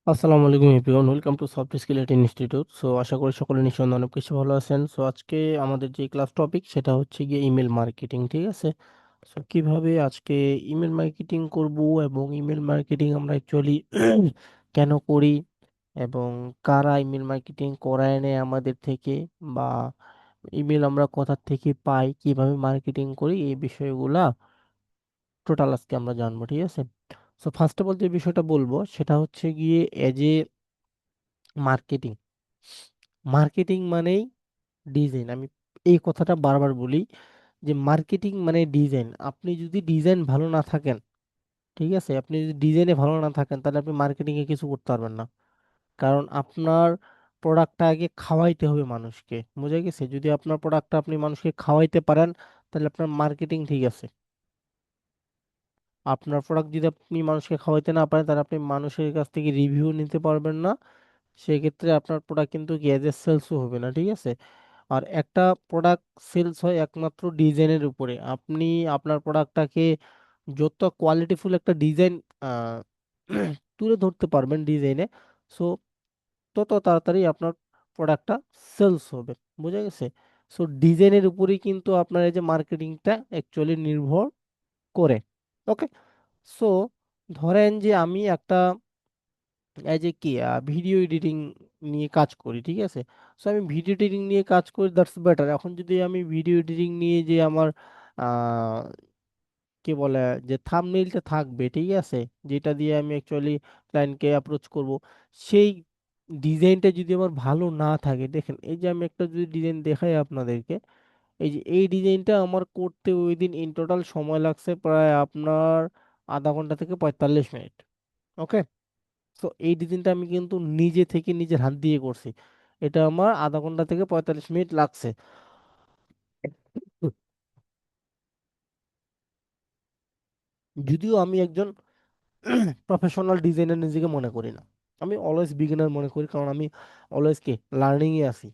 আসসালামু আলাইকুম everyone, welcome to soft skill at institute. So আশা করি সকলে নিঃসন্দেহে অনেক বেশি ভালো আছেন। সো আজকে আমাদের যে ক্লাস টপিক সেটা হচ্ছে গিয়ে ইমেল মার্কেটিং, ঠিক আছে। সো কিভাবে আজকে ইমেল মার্কেটিং করব এবং ইমেল মার্কেটিং আমরা অ্যাকচুয়ালি কেন করি এবং কারা ইমেল মার্কেটিং করায় নেয় আমাদের থেকে, বা ইমেল আমরা কোথা থেকে পাই, কিভাবে মার্কেটিং করি, এই বিষয়গুলা টোটাল আজকে আমরা জানবো, ঠিক আছে। সো ফার্স্ট অফ অল যে বিষয়টা বলবো সেটা হচ্ছে গিয়ে এজ এ মার্কেটিং। মার্কেটিং মানেই ডিজাইন। আমি এই কথাটা বারবার বলি যে মার্কেটিং মানে ডিজাইন। আপনি যদি ডিজাইন ভালো না থাকেন, ঠিক আছে, আপনি যদি ডিজাইনে ভালো না থাকেন তাহলে আপনি মার্কেটিং এ কিছু করতে পারবেন না। কারণ আপনার প্রোডাক্টটা আগে খাওয়াইতে হবে মানুষকে, বুঝা গেছে? যদি আপনার প্রোডাক্টটা আপনি মানুষকে খাওয়াইতে পারেন তাহলে আপনার মার্কেটিং ঠিক আছে। আপনার প্রোডাক্ট যদি আপনি মানুষকে খাওয়াইতে না পারেন তাহলে আপনি মানুষের কাছ থেকে রিভিউ নিতে পারবেন না। সেক্ষেত্রে আপনার প্রোডাক্ট কিন্তু গ্যাজেট সেলসও হবে না, ঠিক আছে। আর একটা প্রোডাক্ট সেলস হয় একমাত্র ডিজাইনের উপরে। আপনি আপনার প্রোডাক্টটাকে যত কোয়ালিটিফুল একটা ডিজাইন তুলে ধরতে পারবেন ডিজাইনে, সো তত তাড়াতাড়ি আপনার প্রোডাক্টটা সেলস হবে, বুঝা গেছে? সো ডিজাইনের উপরেই কিন্তু আপনার এই যে মার্কেটিংটা অ্যাকচুয়ালি নির্ভর করে। ওকে। সো ধরেন যে আমি একটা এই যে কি ভিডিও এডিটিং নিয়ে কাজ করি, ঠিক আছে। সো আমি ভিডিও এডিটিং নিয়ে কাজ করি, দ্যাটস বেটার। এখন যদি আমি ভিডিও এডিটিং নিয়ে যে আমার আহ, কি বলে যে থাম্বনেইলটা থাকবে, ঠিক আছে, যেটা দিয়ে আমি অ্যাকচুয়ালি ক্লায়েন্টকে অ্যাপ্রোচ করব, সেই ডিজাইনটা যদি আমার ভালো না থাকে, দেখেন এই যে আমি একটা যদি ডিজাইন দেখাই আপনাদেরকে, এই যে এই ডিজাইনটা আমার করতে ওই দিন ইন টোটাল সময় লাগছে প্রায় আপনার আধা ঘন্টা থেকে 45 মিনিট। ওকে। তো এই ডিজাইনটা আমি কিন্তু নিজে থেকে নিজের হাত দিয়ে করছি। এটা আমার আধা ঘন্টা থেকে 45 মিনিট লাগছে। যদিও আমি একজন প্রফেশনাল ডিজাইনার নিজেকে মনে করি না, আমি অলওয়েজ বিগিনার মনে করি, কারণ আমি অলওয়েজ কি লার্নিং এ আছি।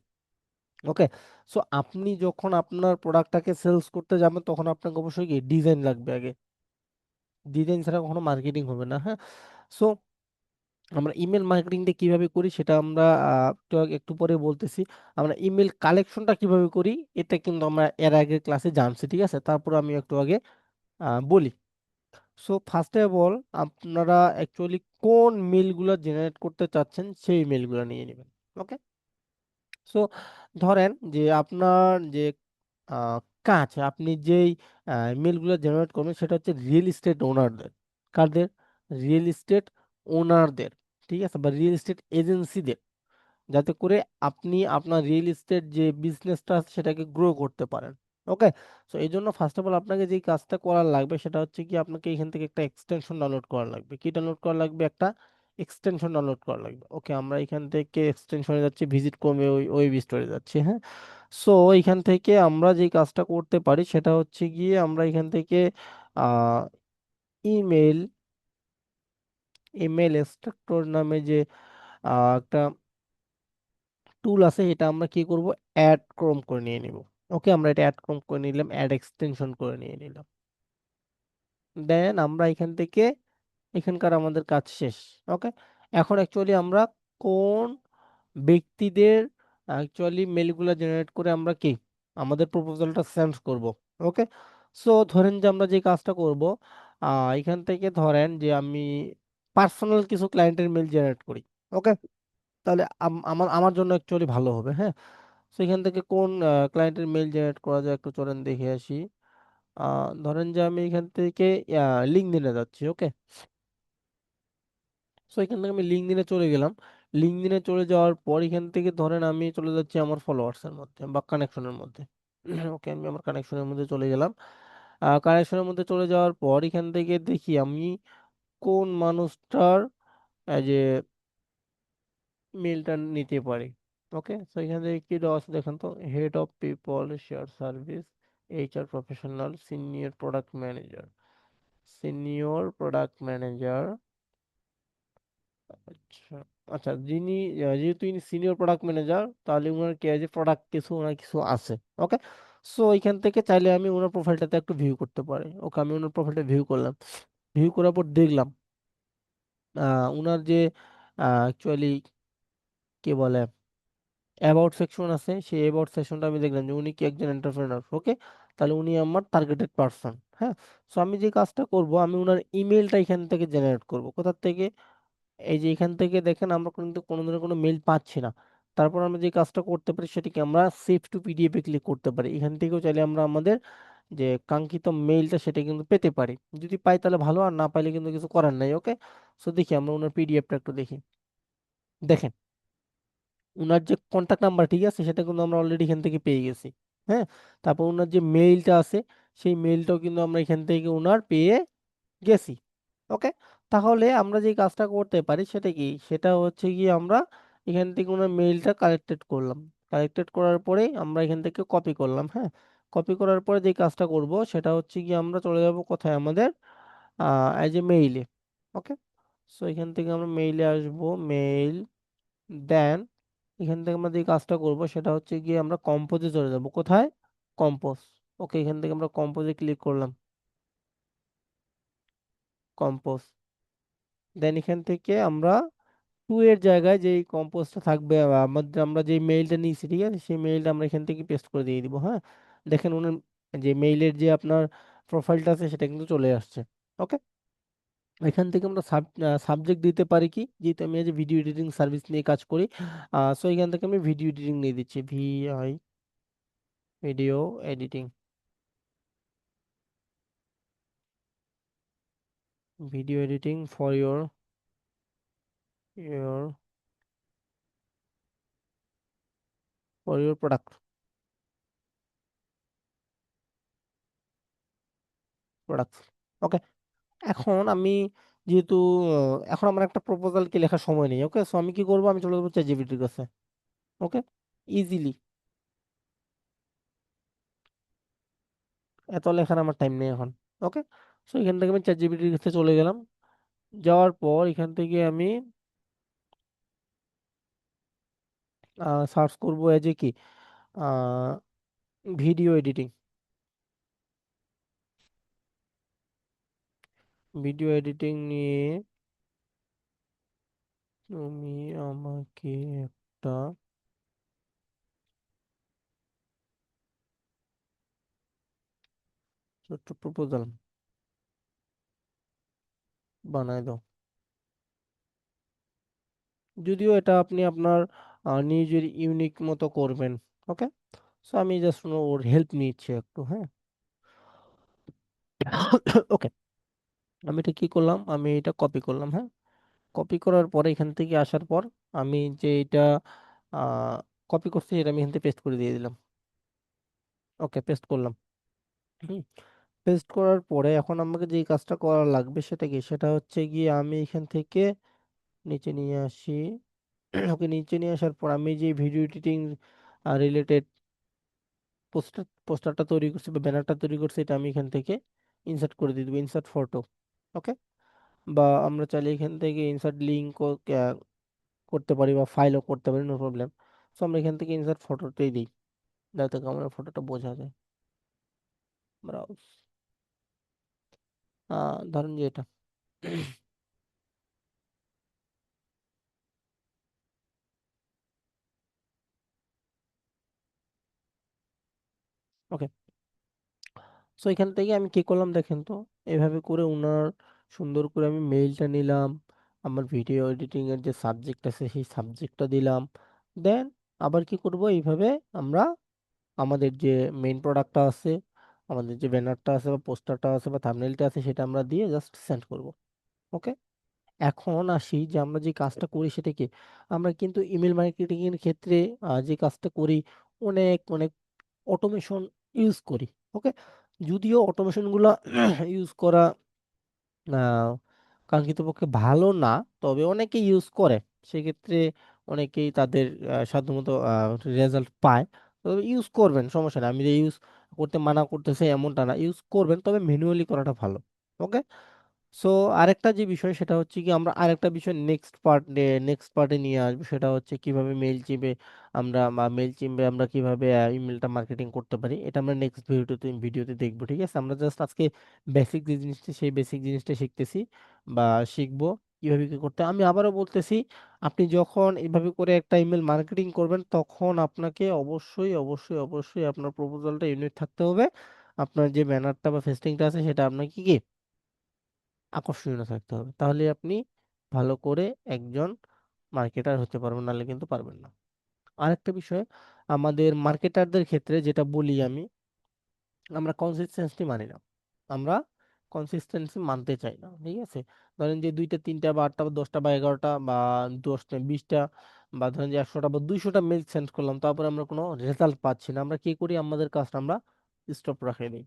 ওকে। সো আপনি যখন আপনার প্রোডাক্টটাকে সেলস করতে যাবেন তখন আপনাকে অবশ্যই কি ডিজাইন লাগবে আগে। ডিজাইন ছাড়া কখনো মার্কেটিং হবে না, হ্যাঁ। সো আমরা ইমেল মার্কেটিংটা কিভাবে করি সেটা আমরা একটু পরে বলতেছি। আমরা ইমেল কালেকশনটা কিভাবে করি এটা কিন্তু আমরা এর আগের ক্লাসে জানছি, ঠিক আছে। তারপর আমি একটু আগে বলি। সো ফার্স্ট অফ অল আপনারা অ্যাকচুয়ালি কোন মেলগুলো জেনারেট করতে চাচ্ছেন সেই মেলগুলো নিয়ে নেবেন। ওকে। সো ধরেন যে আপনার যে আহ, কাজ, আপনি যেই মেলগুলো জেনারেট করবেন সেটা হচ্ছে রিয়েল এস্টেট ওনারদের। কাদের? রিয়েল এস্টেট ওনারদের, ঠিক আছে, বা রিয়েল এস্টেট এজেন্সিদের, যাতে করে আপনি আপনার রিয়েল এস্টেট যে বিজনেসটা আছে সেটাকে গ্রো করতে পারেন। ওকে। সো এই জন্য ফার্স্ট অফ অল আপনাকে যে কাজটা করার লাগবে সেটা হচ্ছে কি আপনাকে এখান থেকে একটা এক্সটেনশন ডাউনলোড করা লাগবে। কি ডাউনলোড করা লাগবে? একটা এক্সটেনশন ডাউনলোড করা লাগবে। ওকে, আমরা এখান থেকে এক্সটেনশনে যাচ্ছি, ভিজিট কমে ওই ওয়েব স্টোরে যাচ্ছি, হ্যাঁ। সো এখান থেকে আমরা যে কাজটা করতে পারি সেটা হচ্ছে গিয়ে আমরা এখান থেকে আহ ইমেল ইমেল এক্সট্রাক্টর নামে যে একটা টুল আছে, এটা আমরা কি করব, অ্যাড ক্রোম করে নিয়ে নিব। ওকে, আমরা এটা অ্যাড ক্রোম করে নিলাম, অ্যাড এক্সটেনশন করে নিয়ে নিলাম। দেন আমরা এখান থেকে এখানকার আমাদের কাজ শেষ। ওকে। এখন অ্যাকচুয়ালি আমরা কোন ব্যক্তিদের অ্যাকচুয়ালি মেলগুলো জেনারেট করে আমরা কি আমাদের প্রপোজালটা সেন্ড করব। ওকে। সো ধরেন যে আমরা যে কাজটা করব, এখান থেকে ধরেন যে আমি পার্সোনাল কিছু ক্লায়েন্টের মেল জেনারেট করি। ওকে। তাহলে আমার আমার জন্য অ্যাকচুয়ালি ভালো হবে, হ্যাঁ। সেখান থেকে কোন ক্লায়েন্টের মেল জেনারেট করা যায় একটু চলেন দেখে আসি। ধরেন যে আমি এখান থেকে লিঙ্কডইনে যাচ্ছি। ওকে। সো এখান থেকে আমি লিঙ্কডইনে চলে গেলাম। লিঙ্কডইনে চলে যাওয়ার পর এখান থেকে ধরেন আমি চলে যাচ্ছি আমার ফলোয়ার্স এর মধ্যে বা কানেকশনের মধ্যে। ওকে, আমি আমার কানেকশনের মধ্যে চলে গেলাম। কানেকশনের মধ্যে চলে যাওয়ার পর এখান থেকে দেখি আমি কোন মানুষটার যে মেলটা নিতে পারি। ওকে। তো এখান থেকে কি দেওয়া আছে দেখেন তো, head of people share service, HR professional, senior product manager. Senior product manager, আচ্ছা। আচ্ছা, যেহেতু ইনি সিনিয়র প্রোডাক্ট ম্যানেজার তাহলে ওনার কি আছে, প্রোডাক্ট কিছু ওনার কিছু আছে। ওকে। সো এখান থেকে চাইলে আমি ওনার প্রোফাইলটাতে একটু ভিউ করতে পারি। ওকে, আমি ওনার প্রোফাইলটা ভিউ করলাম। ভিউ করার পর দেখলাম ওনার যে অ্যাকচুয়ালি কি বলে অ্যাবাউট সেকশন আছে, সেই অ্যাবাউট সেকশনটা আমি দেখলাম যে উনি কি একজন এন্টারপ্রেনার, ওকে, তাহলে উনি আমার টার্গেটেড পারসন। হ্যাঁ, সো আমি যে কাজটা করব, আমি ওনার ইমেলটা এখান থেকে জেনারেট করব। কোথা থেকে? এই যে এখান থেকে দেখেন আমরা কিন্তু কোনো ধরনের কোনো মেল পাচ্ছি না। তারপর আমরা যে কাজটা করতে পারি সেটাকে আমরা সেভ টু পিডিএফ এ ক্লিক করতে পারি। এখান থেকেও চাইলে আমরা আমাদের যে কাঙ্ক্ষিত মেইলটা সেটা কিন্তু পেতে পারি। যদি পাই তাহলে ভালো, আর না পাইলে কিন্তু কিছু করার নাই। ওকে, সো দেখি আমরা ওনার পিডিএফটা একটু দেখি। দেখেন উনার যে কন্ট্যাক্ট নাম্বার, ঠিক আছে, সেটা কিন্তু আমরা অলরেডি এখান থেকে পেয়ে গেছি। হ্যাঁ, তারপর ওনার যে মেইলটা আছে, সেই মেইলটাও কিন্তু আমরা এখান থেকে ওনার পেয়ে গেছি। ওকে, তাহলে আমরা যে কাজটা করতে পারি সেটা কি, সেটা হচ্ছে কি আমরা এখান থেকে ওনার মেইলটা কালেক্টেড করলাম। কালেক্টেড করার পরে আমরা এখান থেকে কপি করলাম। হ্যাঁ, কপি করার পরে যে কাজটা করব সেটা হচ্ছে কি আমরা চলে যাব কোথায়, আমাদের এই যে মেইলে। ওকে, সো এখান থেকে আমরা মেইলে আসবো, মেইল, দেন এখান থেকে আমরা যে কাজটা করব সেটা হচ্ছে গিয়ে আমরা কম্পোজে চলে যাব। কোথায়? কম্পোজ। ওকে, এখান থেকে আমরা কম্পোজে ক্লিক করলাম, কম্পোজ। দেন এখান থেকে আমরা টু এর জায়গায় যে কম্পোজটা থাকবে, আমাদের আমরা যে মেইলটা নিয়েছি, ঠিক আছে, সেই মেইলটা আমরা এখান থেকে পেস্ট করে দিয়ে দিব। হ্যাঁ, দেখেন ওনার যে মেইলের যে আপনার প্রোফাইলটা আছে সেটা কিন্তু চলে আসছে। ওকে, এখান থেকে আমরা সাবজেক্ট দিতে পারি কি, যেহেতু আমি যে ভিডিও এডিটিং সার্ভিস নিয়ে কাজ করি, সো এখান থেকে আমি ভিডিও এডিটিং নিয়ে দিচ্ছি, VI, video editing, video editing for your for your product, product. Okay, এখন আমি যেহেতু এখন আমার একটা প্রপোজাল কি লেখার সময় নেই। ওকে, সো আমি কি করবো, আমি চলে যাবো চ্যাটজিপিটির কাছে। ওকে, ইজিলি, এত লেখার আমার টাইম নেই এখন। ওকে, সো এখান থেকে আমি চ্যাটজিপিটির কাছে চলে গেলাম। যাওয়ার পর এখান থেকে আমি সার্চ করবো এজ এ কি, ভিডিও এডিটিং, ভিডিও এডিটিং নিয়ে তুমি আমাকে একটা ছোট্ট প্রপোজাল বানায় দাও। যদিও এটা আপনি আপনার নিজের ইউনিক মতো করবেন। ওকে, সো আমি জাস্ট ওর হেল্প নিচ্ছি একটু। হ্যাঁ, ওকে, আমি এটা কি করলাম, আমি এটা কপি করলাম। হ্যাঁ, কপি করার পরে এখান থেকে আসার পর আমি যে এটা কপি করছি এটা আমি এখান থেকে পেস্ট করে দিয়ে দিলাম। ওকে, পেস্ট করলাম। পেস্ট করার পরে এখন আমাকে যে কাজটা করা লাগবে সেটা কি, সেটা হচ্ছে গিয়ে আমি এখান থেকে নিচে নিয়ে আসি। ওকে, নিচে নিয়ে আসার পর আমি যে ভিডিও এডিটিং রিলেটেড পোস্টারটা তৈরি করছি বা ব্যানারটা তৈরি করছি, এটা আমি এখান থেকে ইনসার্ট করে দিয়ে দেবো, ইনসার্ট ফটো। ওকে, বা আমরা চাইলে এখান থেকে ইনসার্ট লিঙ্ক করতে পারি বা ফাইলও করতে পারি, নো প্রবলেম। সো আমরা এখান থেকে ইনসার্ট ফটোটাই দিই, যাতে করে আমার ফটোটা বোঝা যায়। ব্রাউজ, ধরেন যে এটা। ওকে, সো এখান থেকে আমি কি করলাম দেখেন তো, এইভাবে করে ওনার সুন্দর করে আমি মেইলটা নিলাম, আমার ভিডিও এডিটিং এর যে সাবজেক্ট আছে সেই সাবজেক্টটা দিলাম। দেন আবার কি করব, এইভাবে আমরা আমাদের যে মেইন প্রোডাক্টটা আছে, আমাদের যে ব্যানারটা আছে বা পোস্টারটা আছে বা থাম্বনেইলটা আছে সেটা আমরা দিয়ে জাস্ট সেন্ড করব। ওকে, এখন আসি যে আমরা যে কাজটা করি সেটা কি, আমরা কিন্তু ইমেল মার্কেটিং এর ক্ষেত্রে যে কাজটা করি, অনেক অনেক অটোমেশন ইউজ করি। ওকে, যদিও অটোমেশন গুলা ইউজ করা আহ, কাঙ্ক্ষিত পক্ষে ভালো না, তবে অনেকে ইউজ করে, সেক্ষেত্রে অনেকেই তাদের সাধ্যমতো রেজাল্ট পায়। তবে ইউজ করবেন, সমস্যা নেই, আমি যে ইউজ করতে মানা করতেছি এমনটা না, ইউজ করবেন, তবে ম্যানুয়ালি করাটা ভালো। ওকে, সো আরেকটা যে বিষয় সেটা হচ্ছে কি, আমরা আরেকটা বিষয় নেক্সট পার্টে নিয়ে আসবো, সেটা হচ্ছে কিভাবে মেইল চিপে আমরা মেইল চিপে আমরা কিভাবে ইমেলটা মার্কেটিং করতে পারি। এটা আমরা নেক্সট ভিডিওতে দেখবো। ঠিক আছে, আমরা জাস্ট আজকে বেসিক যে জিনিসটা সেই বেসিক জিনিসটা শিখতেছি বা শিখবো। কিভাবে কি করতে হয়। আমি আবারও বলতেছি, আপনি যখন এভাবে করে একটা ইমেল মার্কেটিং করবেন তখন আপনাকে অবশ্যই অবশ্যই অবশ্যই আপনার প্রপোজালটা ইউনিক থাকতে হবে। আপনার যে ব্যানারটা বা ফেস্টিংটা আছে সেটা আপনাকে কি আকর্ষণীয় থাকতে হবে, তাহলে আপনি ভালো করে একজন মার্কেটার হতে পারবেন, নাহলে কিন্তু পারবেন না। আরেকটা বিষয়, আমাদের মার্কেটারদের ক্ষেত্রে যেটা বলি আমি, আমরা কনসিস্টেন্সি মানি না। আমরা কনসিস্টেন্সি মানতে চাই না, ঠিক আছে। ধরেন যে দুইটা তিনটা বা আটটা বা দশটা বা এগারোটা বা দশটা বিশটা বা ধরেন যে 100টা বা 200টা মেল সেন্ড করলাম, তারপরে আমরা কোনো রেজাল্ট পাচ্ছি না, আমরা কি করি, আমাদের কাজটা আমরা স্টপ রাখে দিই।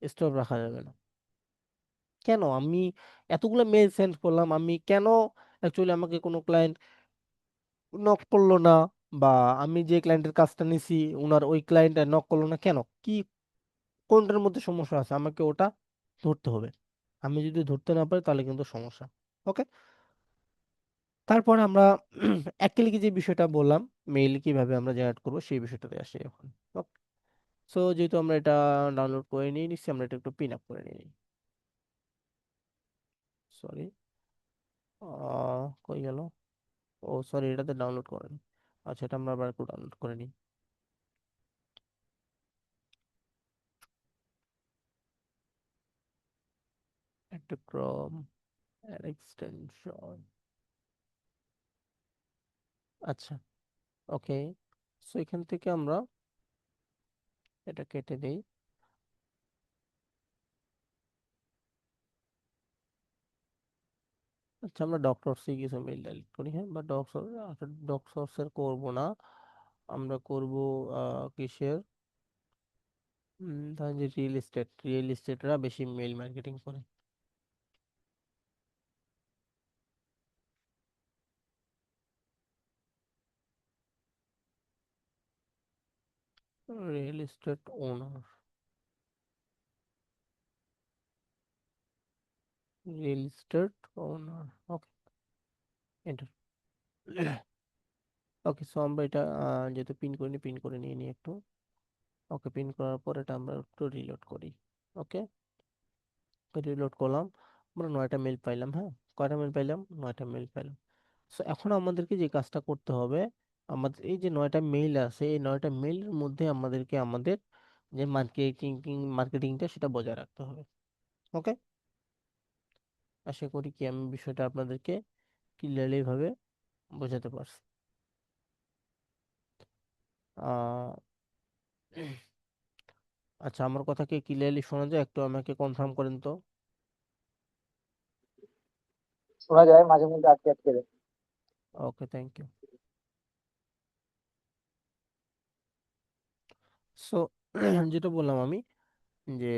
স্টপ রাখা যাবে না। কেন আমি এতগুলো মেল সেন্ড করলাম, আমি কেন অ্যাকচুয়ালি আমাকে কোনো ক্লায়েন্ট নক করলো না, বা আমি যে ক্লায়েন্টের কাজটা নিছি ওনার ওই ক্লায়েন্ট নক করলো না কেন, কি কোনটার মধ্যে সমস্যা আছে, আমাকে ওটা ধরতে হবে। আমি যদি ধরতে না পারি তাহলে কিন্তু সমস্যা। ওকে। তারপর আমরা অ্যাকচুয়ালি যে বিষয়টা বললাম, মেইল কিভাবে আমরা জেনারেট করবো সেই বিষয়টাতে আসি এখন। ওকে। সো যেহেতু আমরা এটা ডাউনলোড করে নিয়ে নিচ্ছি, আমরা এটা একটু পিন আপ করে নিয়ে নিই। সরি, কই গেল, ও সরি, এটাতে ডাউনলোড করেন। আচ্ছা, এটা আমরা আবার একটু ডাউনলোড করে নিই। একটা ক্রম এক্সটেনশন। আচ্ছা, ওকে। সো এখান থেকে আমরা এটা কেটে দেই। আচ্ছা, আমরা ডক্টর সি কিছু মেইল ডিলিট করি, হ্যাঁ, বা ডক্টর, ডক্টরসের করব না, আমরা করব কিসের, ধরেন যে রিয়েল এস্টেটরা বেশি মেইল মার্কেটিং করে। রিয়েল এস্টেট ওনার, রিয়েল এস্টেট ওনার, ওকে, এন্টার। ওকে, সো আমরা এটা যেহেতু পিন করিনি, পিন করে নিয়ে নিই একটু। ওকে, পিন করার পর এটা আমরা একটু রিলোড করি। ওকে, রিলোড করলাম, আমরা 9টা মেল পাইলাম, হ্যাঁ। কয়টা মেল পাইলাম? 9টা মেল পাইলাম। সো এখন আমাদেরকে যে কাজটা করতে হবে, আমাদের এই যে 9টা মেইল আছে, এই 9টা মেইলের মধ্যে আমাদেরকে আমাদের যে মার্কেটিংটা সেটা বজায় রাখতে হবে। ওকে। আশা করি কি আমি বিষয়টা আপনাদেরকে ক্লিয়ারলি ভাবে বোঝাতে পারছি। আহ আচ্ছা, আমার কথা কি ক্লিয়ারলি শোনা যায়? একটু আমাকে কনফার্ম করেন তো। শোনা যায়, মাঝে মধ্যে আটকে আটকে যায়। ওকে, থ্যাংক ইউ। সো যেটা বললাম আমি, যে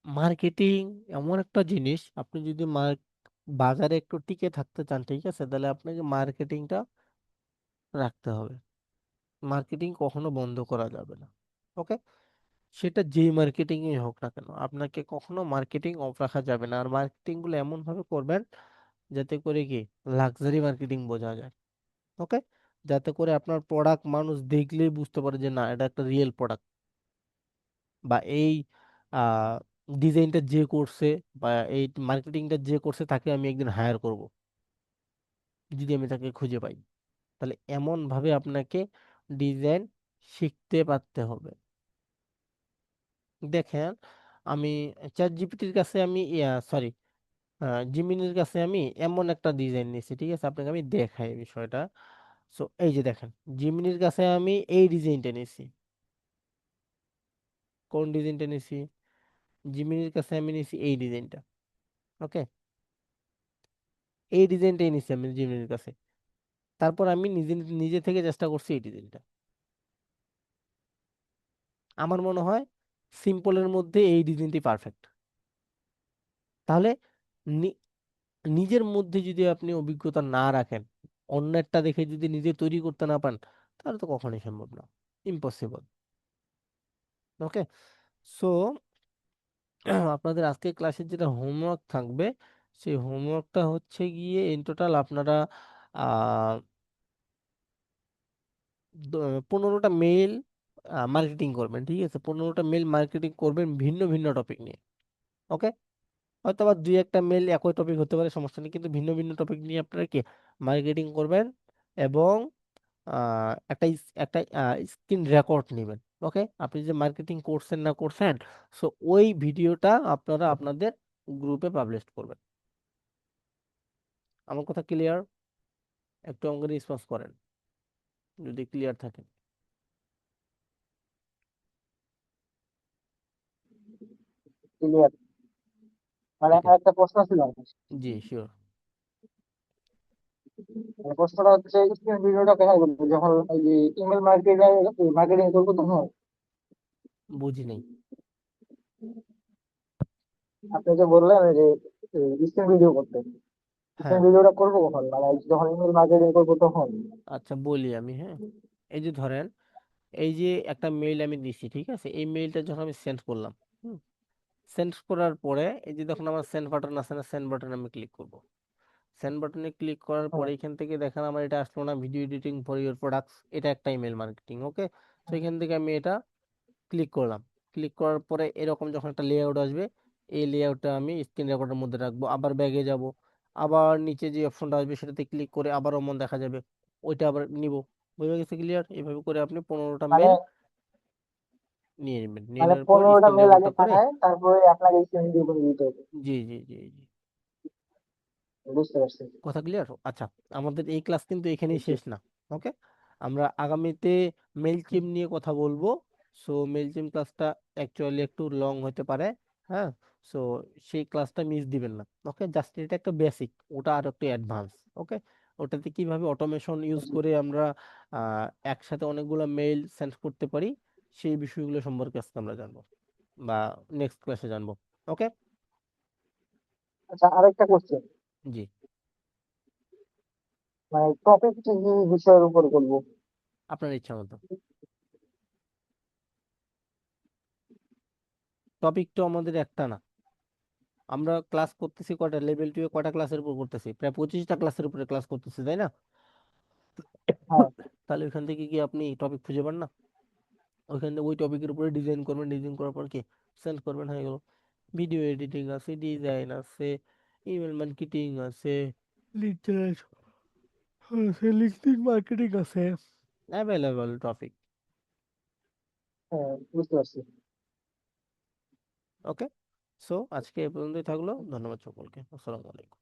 মার্কেটিং এমন একটা জিনিস, আপনি যদি বাজারে একটু টিকে থাকতে চান, ঠিক আছে, তাহলে আপনাকে মার্কেটিংটা রাখতে হবে। মার্কেটিং কখনো বন্ধ করা যাবে না। ওকে। সেটা যেই মার্কেটিং এ হোক না কেন, আপনাকে কখনো মার্কেটিং অফ রাখা যাবে না। আর মার্কেটিং গুলো এমন ভাবে করবেন যাতে করে কি লাক্সারি মার্কেটিং বোঝা যায়। ওকে। যাতে করে আপনার প্রোডাক্ট মানুষ দেখলেই বুঝতে পারে যে না, এটা একটা রিয়েল প্রোডাক্ট, বা এই ডিজাইনটা যে করছে বা এই মার্কেটিংটা যে করছে তাকে আমি একদিন হায়ার করব, যদি আমি তাকে খুঁজে পাই। তাহলে এমন ভাবে আপনাকে ডিজাইন শিখতে পারতে হবে। দেখেন, আমি চ্যাট জিপিটির কাছে আমি, সরি, জিমিনির কাছে আমি এমন একটা ডিজাইন নিয়েছি, ঠিক আছে, আপনাকে আমি দেখাই বিষয়টা। সো এই যে দেখেন, জিমিনির কাছে আমি এই ডিজাইনটা নিয়েছি। কোন ডিজাইনটা নিয়েছি? জিমিনির কাছে আমি নিয়েছি এই ডিজাইনটা। ওকে, এই ডিজাইনটাই নিয়েছি আমি জিমিনির কাছে। তারপর আমি নিজে নিজে থেকে চেষ্টা করছি এই ডিজাইনটা। আমার মনে হয় সিম্পলের মধ্যে এই ডিজাইনটি পারফেক্ট। তাহলে নি- নিজের মধ্যে যদি আপনি অভিজ্ঞতা না রাখেন, অন্যেরটা দেখে যদি নিজে তৈরি করতে না পান, তাহলে তো কখনোই সম্ভব না, ইম্পসিবল। ওকে। সো আপনাদের আজকে ক্লাসের যেটা হোমওয়ার্ক থাকবে, সেই হোমওয়ার্কটা হচ্ছে গিয়ে ইন টোটাল আপনারা আহ 15টা মেইল মার্কেটিং করবেন, ঠিক আছে, 15টা মেইল মার্কেটিং করবেন ভিন্ন ভিন্ন টপিক নিয়ে। ওকে। হয়তো আবার দুই একটা মেল একই টপিক হতে পারে, সমস্যা নেই, কিন্তু ভিন্ন ভিন্ন টপিক নিয়ে আপনারা কি মার্কেটিং করবেন, এবং একটা স্ক্রিন রেকর্ড নেবেন। ওকে, আপনি যে মার্কেটিং করছেন না করছেন, সো ওই ভিডিওটা আপনারা আপনাদের গ্রুপে পাবলিশ করবেন। আমার কথা ক্লিয়ার? একটু আমাকে রেসপন্স করেন যদি ক্লিয়ার থাকে। ক্লিয়ার। মানে ওকে, আমার একটা প্রশ্ন ছিল আমার। জি শিওর। মানে প্রশ্নটা হচ্ছে স্ক্রিন ভিডিওটা কোথায় করবো, যখন এই যে ইমেল মার্কেটিং মার্কেটিং করবো তখন? বুঝি নাই। আপনি যে বললেন যে স্ক্রিন ভিডিও করতে, হ্যাঁ, স্ক্রিন ভিডিওটা করবো কখন, মানে যখন ইমেল মার্কেটিং করবো তখন? আচ্ছা বলি আমি, হ্যাঁ। এই যে ধরেন, এই যে একটা মেইল আমি দিচ্ছি, ঠিক আছে, এই মেইলটা যখন আমি সেন্ড করলাম, সেন্ড করার পরে এই যে দেখুন আমার সেন্ড বাটন আছে না, সেন্ড বাটনে আমি ক্লিক করব। সেন্ড বাটনে ক্লিক করার হ্যাঁ, পরে এখান থেকে দেখেন আমার এটা আসলো না, video editing for your products, এটা একটা ইমেল মার্কেটিং। ওকে, তো এখান থেকে আমি এটা ক্লিক করলাম। ক্লিক করার পরে এরকম যখন একটা লেআউট আসবে, এই লেআউটটা আমি স্ক্রিন রেকর্ডের মধ্যে রাখবো, আবার ব্যাগে যাব, আবার নিচে যে অপশনটা আসবে সেটাতে ক্লিক করে আবার অমন দেখা যাবে, ওইটা আবার নিব। বুঝে গেছে? ক্লিয়ার? এইভাবে করে আপনি 15টা মানে মেল নিয়ে নেবেন, নিয়ে মানে নেওয়ার পর 15টা স্ক্রিন মেল আগে রেকর্ডটা করে। পাঠায়, তারপরে আপনাকে স্ক্রিন ভিডিও করে দিতে হবে? জি জি জি জি। বুঝতে পারছি। কথা ক্লিয়ার? আচ্ছা, আমাদের এই ক্লাস কিন্তু এখানেই জি। শেষ না। ওকে, আমরা আগামীতে মেইলচিম নিয়ে কথা বলবো। সো মেইলচিম ক্লাসটা অ্যাকচুয়ালি একটু লং হতে পারে, হ্যাঁ। সো সেই ক্লাসটা মিস দিবেন না। ওকে, জাস্ট এটা একটা বেসিক, ওটা আর একটু অ্যাডভান্স। ওকে, ওটাতে কিভাবে অটোমেশন ইউজ জি। করে আমরা একসাথে অনেকগুলো মেইল সেন্ড করতে পারি, সেই বিষয়গুলো সম্পর্কে আজকে আমরা জানবো, বা নেক্সট ক্লাসে জানবো। ওকে। আচ্ছা, আরেকটা কোশ্চেন। জি, মানে টপিক কি কি বিষয়ের উপর করবো? আপনার ইচ্ছা মতো। টপিক তো আমাদের একটা না, আমরা ক্লাস করতেছি কয়টা, লেভেল 2 এ কয়টা ক্লাসের উপর করতেছি, প্রায় 25টা ক্লাসের উপরে ক্লাস করতেছি, তাই না? হ্যাঁ। তাহলে ওইখান থেকে কি আপনি টপিক খুঁজে পান না? ওইখান থেকে ওই টপিকের উপরে ডিজাইন করবেন, ডিজাইন করার পর কি সেন্ড করবেন, হয়ে গেল। ভিডিও এডিটিং আছে, ডিজাইন আছে, ইমেল মার্কেটিং আছে, লিড জেনারেশন আছে, লিঙ্কডইন মার্কেটিং আছে, অ্যাভেলেবল টপিক। হ্যাঁ, বুঝতে পারছি। ওকে, সো আজকে এ পর্যন্তই থাকলো, ধন্যবাদ সকলকে, আসসালামু আলাইকুম।